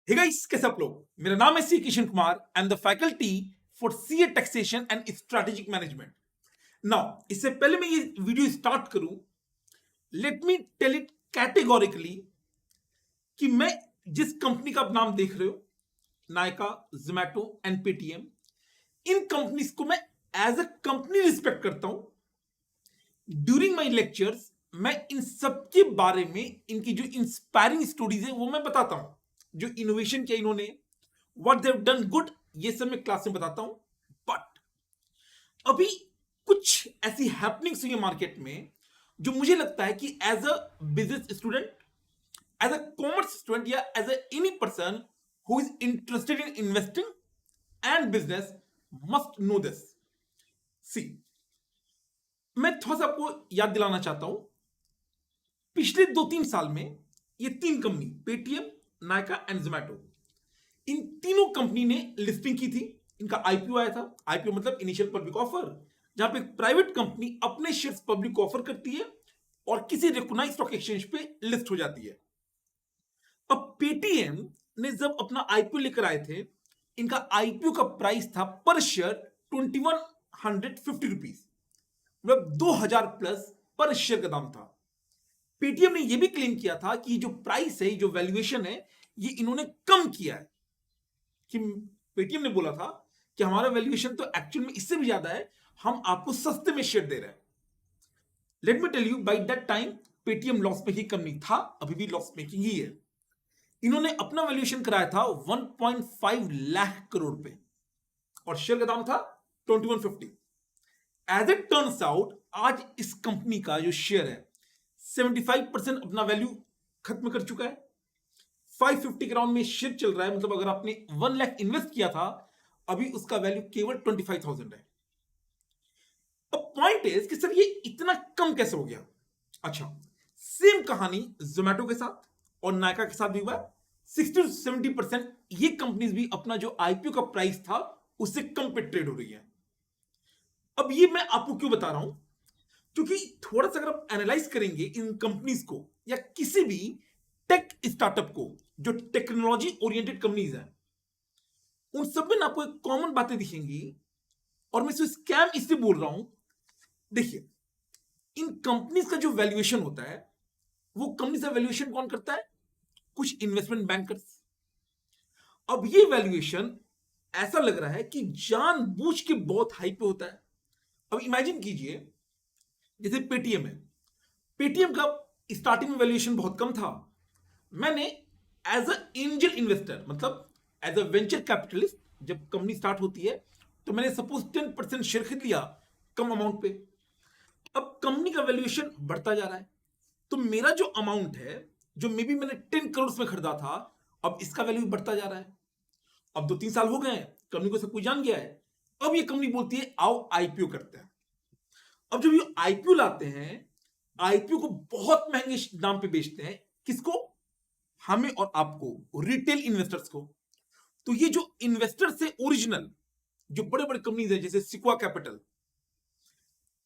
Hey guys, कैसे आप लोग। मेरा नाम है C Kishan Kumar. I am the faculty for CA taxation and strategic management. Now इससे पहले मैं ये वीडियो स्टार्ट करूं, let me tell it categorically कि मैं जिस कंपनी का आप नाम देख रहे हो, Nykaa, Zomato and Paytm, in companies को मैं एज अ कंपनी रिस्पेक्ट करता हूं। ड्यूरिंग माई लेक्चर्स मैं इन सबके बारे में, इनकी जो इंस्पायरिंग स्टोरीज है वो मैं बताता हूं। जो इनोवेशन किया इन्होंने, what they have done good, ये सब मैं क्लास में बताता हूं। बट अभी कुछ ऐसी हैपनिंग्स हुई है मार्केट में जो मुझे लगता है कि as a business student, as a commerce student, या as a any person who is interested in investing and business must know this. See, मैं थोड़ा सा आपको याद दिलाना चाहता हूं। पिछले 2-3 साल में ये तीन company, Paytm, Nykaa and Zomato, इन तीनों कंपनी ने लिस्टिंग की थी। इनका आईपीओ आया था। आईपीओ मतलब इनिशियल पब्लिक ऑफर, जहां पे प्राइवेट कंपनी अपने शेयर्स पब्लिक ऑफर करती है और किसी रिकॉग्नाइज्ड स्टॉक एक्सचेंज पे लिस्ट हो जाती है। अब पेटीएम ने जब अपना आईपीओ लेकर आए थे, इनका आईपीओ का प्राइस था पर शेयर 2150 रुपीज, मतलब 2000 प्लस पर शेयर का दाम था। पेटीएम ने यह भी क्लेम किया था कि जो प्राइस है, जो वैल्यूएशन है, ये इन्होंने कम किया है। कि पेटीएम ने बोला था कि हमारा वैल्यूएशन तो एक्चुअल में इससे भी ज्यादा है, हम आपको सस्ते में शेयर दे रहे हैं। Let me tell you, by that time Paytm loss making company था, अभी भी लॉस मेकिंग ही है। इन्होंने अपना वैल्यूएशन कराया था 1.5 लाख करोड़ पे और शेयर का दाम था 2150। एज इट टर्न्स आउट, आज इस कंपनी का जो शेयर है 75% अपना वैल्यू खत्म कर चुका है। 550 के राउंड में शेयर चल रहा है, मतलब अगर आपने 1 लाख इन्वेस्ट किया था, अभी उसका वैल्यू केवल 25,000 है। अब पॉइंट इज कि सर ये इतना कम कैसे हो गया। अच्छा, सेम कहानी जोमैटो के साथ और नायका के साथ भी हुआ। 60-70% ये कंपनीज भी अपना जो आईपीओ का प्राइस था उससे कम पे ट्रेड हो रही है। अब ये मैं आपको क्यों बता रहा हूं, क्योंकि थोड़ा सा अगर आप एनालाइज करेंगे इन कंपनीज को या किसी भी टेक स्टार्टअप को, जो टेक्नोलॉजी ओरिएंटेड कंपनीज हैं, उन सब में आपको एक कॉमन बातें दिखेंगी। और मैं इसे स्कैम इसलिए बोल रहा हूं, देखिए, इन कंपनीज का जो वैल्यूएशन होता है, वो कंपनी का वैल्यूएशन कौन करता है? कुछ इन्वेस्टमेंट बैंकर्स। अब ये वैल्यूएशन ऐसा लग रहा है कि जानबूझ के बहुत हाई पे होता है। अब इमेजिन कीजिए, जैसे पेटीएम है। पेटीएम का स्टार्टिंग में वैल्यूएशन बहुत कम था। मैंने एज अ एंजल इन्वेस्टर, मतलब एज अ वेंचर कैपिटलिस्ट, जब कंपनी स्टार्ट होती है तो मैंने सपोज 10% शेयर खरीद लिया कम अमाउंट पे। अब कंपनी का वैल्यूएशन बढ़ता जा रहा है, तो मेरा जो अमाउंट है, जो मे बी मैंने 10 करोड़ में खरीदा था, अब इसका वैल्यू बढ़ता जा रहा है। अब 2-3 साल हो गए हैं, कंपनी को सब कुछ जान गया है। अब ये कंपनी बोलती है आओ आईपीओ करते हैं। अब जब ये आईपीओ लाते हैं, आईपीओ को बहुत महंगे दाम पे बेचते हैं। किसको? हमें और आपको, रिटेल इन्वेस्टर्स को। तो ये जो इन्वेस्टर्स है ओरिजिनल, जो बड़े बड़े कंपनीज है जैसे सिक्वा कैपिटल,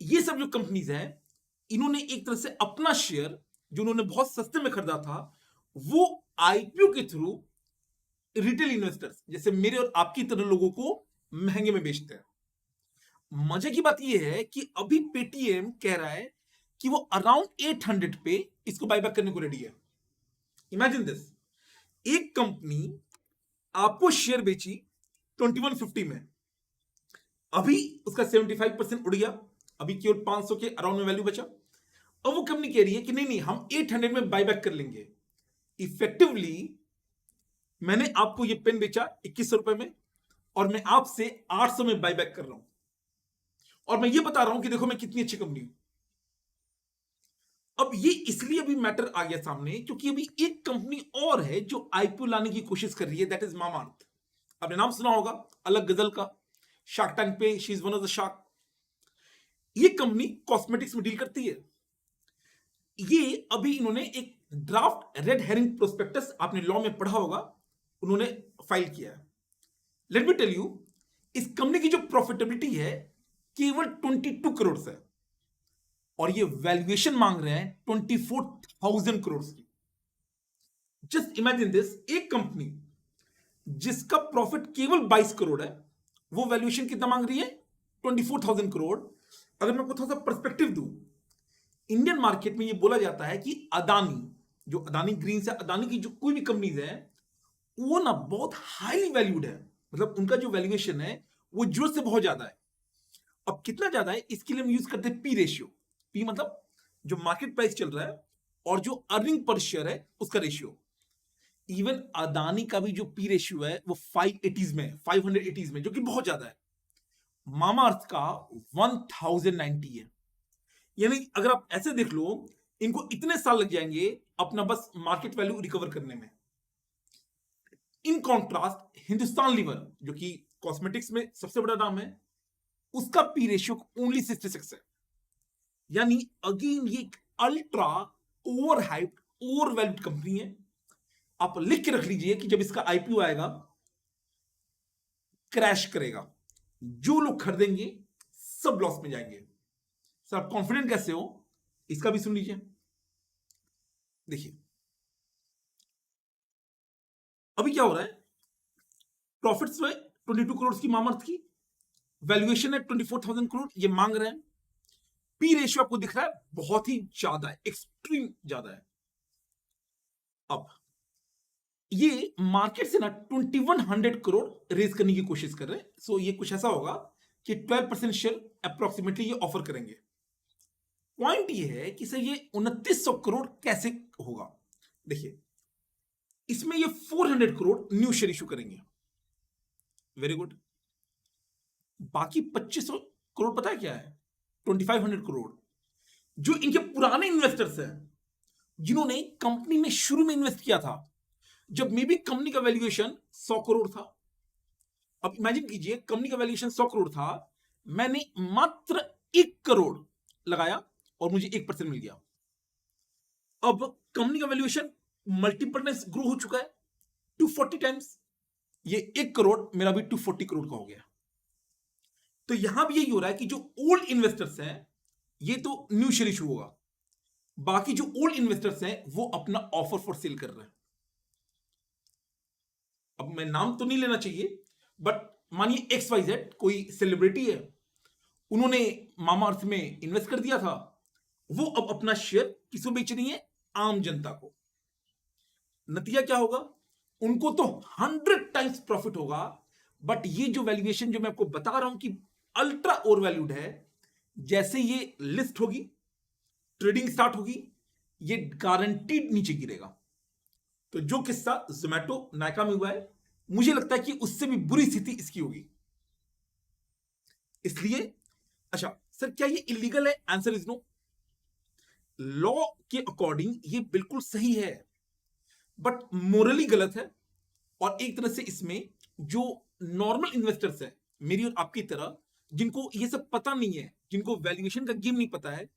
ये सब जो कंपनीज हैं, इन्होंने एक तरह से अपना शेयर जो उन्होंने बहुत सस्ते में खरीदा था, वो आईपीओ के थ्रू रिटेल इन्वेस्टर्स जैसे मेरे और आपकी तरह लोगों को महंगे में बेचते हैं। मजे की बात यह है कि अभी पेटीएम कह रहा है कि वो अराउंड 800 पे इसको बायबैक करने को रेडी है। इमेजिन दिस, एक कंपनी आपको शेयर बेची 2150 में, अभी उसका 75% उड़ गया, अभी केवल 500 के अराउंड में वैल्यू बचा। अब वो कंपनी कह रही है कि नहीं नहीं, हम 800 में बायबैक कर लेंगे। इफेक्टिवली मैंने आपको ये पेन बेचा 2100 रुपए में, और मैं आपसे 800 में बायबैक कर रहा हूं, और मैं ये बता रहा हूं कि देखो मैं कितनी अच्छी कंपनी हूं। अब ये इसलिए अभी मैटर आ गया सामने क्योंकि अभी एक कंपनी और है जो आईपीओ लाने की कोशिश कर रही है, दैट इज मामाअर्थ। आपने नाम सुना होगा, अलग गजल का, शार्क टैंक पे she is one of the shark. ये कंपनी कॉस्मेटिक्स में डील करती है। ये अभी इन्होंने एक ड्राफ्ट रेड हेरिंग प्रोस्पेक्टस, आपने लॉ में पढ़ा होगा, उन्होंने फाइल किया है। लेट मी टेल यू, इस कंपनी की जो प्रॉफिटेबिलिटी है केवल 22 करोड़ से, और ये वैल्यूएशन मांग रहे हैं 24,000 करोड़ की। जस्ट इमेजिन दिस, एक कंपनी जिसका प्रॉफिट केवल 22 करोड़ है, वो वैल्यूएशन कितना मांग रही है? 24,000 करोड़। अगर मैं आपको थोड़ा सा पर्सपेक्टिव दूं, इंडियन मार्केट में ये बोला जाता है कि अदानी, जो अदानी ग्रीन से अदानी की जो कोई भी कंपनीज है, वो ना बहुत हाईली वैल्यूड है। मतलब उनका जो वैल्यूएशन है वो जरूरत से बहुत ज्यादा है। अब कितना ज्यादा है, इसके लिए हम यूज करते हैं पी रेशियो। पी मतलब जो मार्केट प्राइस चल रहा है और जो अर्निंग पर शेयर है उसका रेशियो। इवन अदानी का भी जो पी रेशियो है वो 580s में, 580s में, जो कि बहुत ज्यादा है। मामा अर्थ का 1090 है। यानी अगर आप ऐसे देख लो, इनको इतने साल लग जाएंगे अपना बस मार्केट वैल्यू रिकवर करने में। इन कॉन्ट्रास्ट हिंदुस्तान लीवर, जो कि कॉस्मेटिक्स में सबसे बड़ा नाम है, उसका पी रेशियो ओनली 66 है। यानी अगेन ये ultra over hyped, over valued company है। आप लिख के रख लीजिए कि जब इसका आईपीओ आएगा, क्रैश करेगा, जो लोग खरीदेंगे सब लॉस में जाएंगे। सर आप कॉन्फिडेंट कैसे हो, इसका भी सुन लीजिए। देखिए अभी क्या हो रहा है, प्रॉफिट्स में 22 करोड़ की मामर्थ की, वैल्यूएशन है 24,000 करोड़, ये मांग रहे हैं। पी रेशियो आपको दिख रहा है बहुत ही ज्यादा है, एक्सट्रीम ज्यादा है। अब ये मार्केट से ना 2100 करोड़ रेज करने की कोशिश कर रहे हैं। सो ये कुछ ऐसा होगा कि 12% शेयर अप्रोक्सीमेटली ये ऑफर करेंगे। पॉइंट ये है कि सर ये 2900 करोड़ कैसे होगा। देखिए इसमें ये 400 करोड़ न्यू शेयर इशू करेंगे, वेरी गुड। बाकी 2500 करोड़ पता है क्या है? 2500 करोड़ जो इनके पुराने इन्वेस्टर्स हैं, जिन्होंने कंपनी में शुरू में इन्वेस्ट किया था, जब मे बी कंपनी का वैल्यूएशन 100 करोड़ था। अब इमेजिन कीजिए कंपनी का वैल्यूएशन 100 करोड़ था, मैंने मात्र 1 करोड़ लगाया और मुझे 1% मिल गया। अब कंपनी का वैल्यूएशन मल्टीपल टाइम्स ग्रो हो चुका है, 240 टाइम्स। ये 1 करोड़ मेरा भी 240 करोड़ का हो गया। तो यहां भी यही हो रहा है कि जो ओल्ड इन्वेस्टर्स हैं, ये तो न्यू शेयर इशू होगा, बाकी जो ओल्ड इन्वेस्टर्स हैं वो अपना ऑफर फॉर सेल कर रहे हैं। अब मैं नाम तो नहीं लेना चाहिए, बट मानिए XYZ कोई सेलिब्रिटी है, उन्होंने मामा अर्थ में इन्वेस्ट कर दिया था, वो अब अपना शेयर किसको बेच रही है? आम जनता को। नतीजा क्या होगा? उनको तो 100 टाइम्स प्रॉफिट होगा। बट ये जो वैल्यूएशन जो मैं आपको बता रहा हूं कि अल्ट्रा ओवर वैल्यूड है, जैसे ये लिस्ट होगी, ट्रेडिंग स्टार्ट होगी, ये गारंटीड नीचे गिरेगा। तो जो किस्सा जोमैटो नायका में हुआ है, मुझे लगता है कि उससे भी बुरी स्थिति इसकी होगी। इसलिए अच्छा सर क्या ये इलीगल है? Answer is no. लॉ के अकॉर्डिंग ये बिल्कुल सही है, बट मोरली गलत है। और एक तरह से इसमें जो नॉर्मल इन्वेस्टर्स है, मेरी और आपकी तरह, जिनको ये सब पता नहीं है, जिनको वैल्यूएशन का गेम नहीं पता है,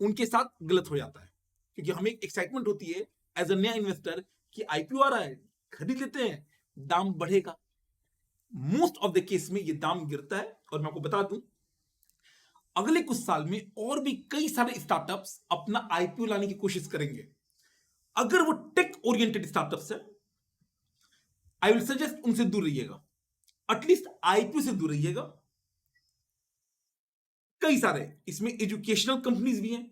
उनके साथ गलत हो जाता है। क्योंकि हमें एक एक्साइटमेंट होती है एज अ नया इन्वेस्टर कि आईपीओ आ रहा है, खरीद लेते हैं, दाम बढ़ेगा। मोस्ट ऑफ द केस में ये दाम गिरता है। और मैं आपको बता दूं, अगले कुछ साल में और भी कई सारे स्टार्टअप्स अपना आईपीओ लाने की कोशिश करेंगे। अगर वो टेक ओरिएंटेड स्टार्टअप्स है, आई विल सजेस्ट उनसे दूर रहिएगा, एटलीस्ट आईपीओ से दूर रहिएगा। कई सारे इसमें एजुकेशनल कंपनीज भी हैं,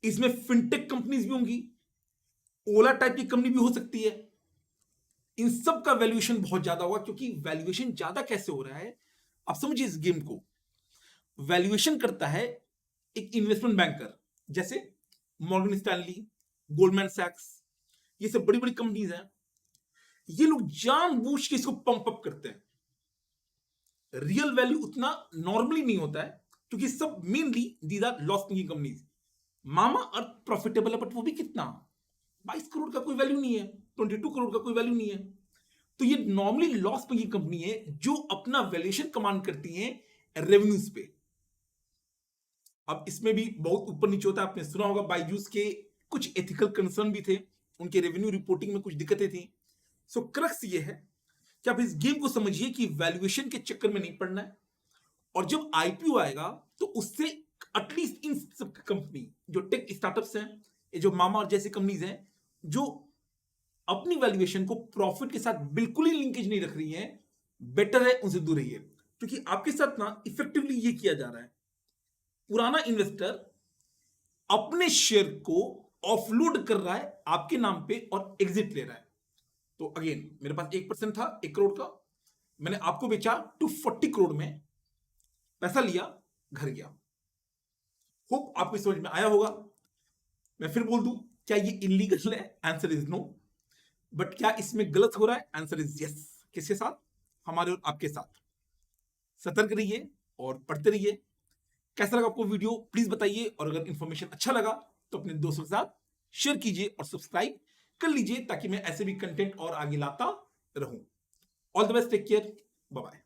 इसमें फिनटेक कंपनीज भी होंगी, ओला टाइप की कंपनी भी हो सकती है। इन सब का वैल्यूएशन बहुत ज्यादा होगा। क्योंकि वैल्यूएशन ज्यादा कैसे हो रहा है, आप समझिए इस गेम को। वैल्यूएशन करता है एक इन्वेस्टमेंट बैंकर, जैसे मॉर्गन स्टैनली, गोल्डमैन सैक्स, ये सब बड़ी बड़ी कंपनीज हैं। ये लोग जानबूझ के इसको पंप अप करते हैं। रियल वैल्यू उतना नॉर्मली नहीं होता है, क्योंकि सब mainly these are loss making companies. Mamaearth profitable है, बट वो भी कितना? 22 करोड़ का कोई वैल्यू नहीं है, 22 करोड़ का कोई वैल्यू नहीं है। तो ये नॉर्मली लॉस मेकिंग कंपनी है जो अपना वैल्यूएशन कमांड करती है रेवेन्यूज पे। अब इसमें भी बहुत ऊपर नीचे होता है। आपने सुना होगा बायजूस के कुछ एथिकल कंसर्न भी थे, उनके रेवेन्यू रिपोर्टिंग में कुछ दिक्कतें थी। सो क्रक्स ये है कि आप इस गेम को समझिए कि वैल्यूएशन के चक्कर में नहीं पड़ना है। और जब आईपीओ आएगा तो उससे एटलीस्ट इन सब कंपनी जो टेक स्टार्टअप्स हैं, ये जो मामा और जैसी कंपनीज हैं, जो अपनी वैल्यूएशन को प्रॉफिट के साथ बिल्कुल ही लिंकेज नहीं रख रही हैं, बेटर है उनसे दूर रहिए, क्योंकि आपके साथ ना इफेक्टिवली ये किया जा रहा है, पुराना इन्वेस्टर अपने शेयर को ऑफलोड कर रहा है आपके नाम पे और एग्जिट ले रहा है। तो अगेन मेरे पास 1% था 1 करोड़ का, मैंने आपको बेचा 240 करोड़ में, पैसा लिया, घर गया। होप आपको समझ में आया होगा। मैं फिर बोल दूं, क्या ये इलीगल है? Answer is no. बट क्या इसमें गलत हो रहा है? Answer is yes. किसके साथ? हमारे और आपके साथ। सतर्क रहिए और पढ़ते रहिए। कैसा लगा आपको वीडियो प्लीज बताइए, और अगर इंफॉर्मेशन अच्छा लगा तो अपने दोस्तों के साथ शेयर कीजिए और सब्सक्राइब कर लीजिए, ताकि मैं ऐसे भी कंटेंट और आगे लाता रहूं। All the best, take care, bye bye.